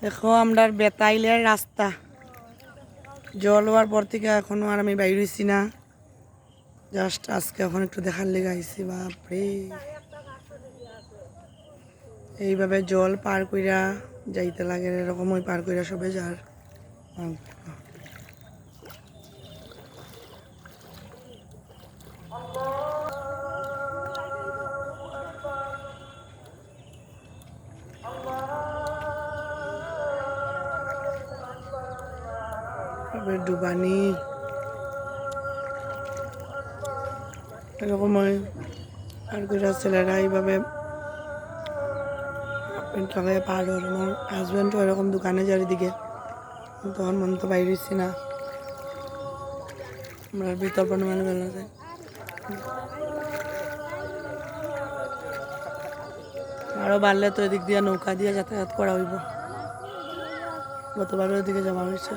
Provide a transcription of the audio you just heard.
দেখো আমরা বেতাইলের রাস্তা জল হওয়ার পর থেকে এখনো আর আমি বাইর হইছি না, জাস্ট আজকে এখন একটু দেখার লেগে আইছি। বাপরে, এইভাবে জল পার কইরা যাইতে লাগে, এরকম ওই পার কইরা সবে যার ডুবানি এরকম হয়। আর কইরা ছেলেরা এইভাবে লাগাই পার হয়। আমার হাজব্যান্ডও এরকম দোকানে চারিদিকে, তখন মন তো বাইর হইছি না, আমরা ভিতর মানে বেলা যায়। আরও বাড়লে তো এদিক দিয়ে নৌকা দিয়ে যাতায়াত করা হইব, গতবারও ওদিকে যাওয়া হয়েছে।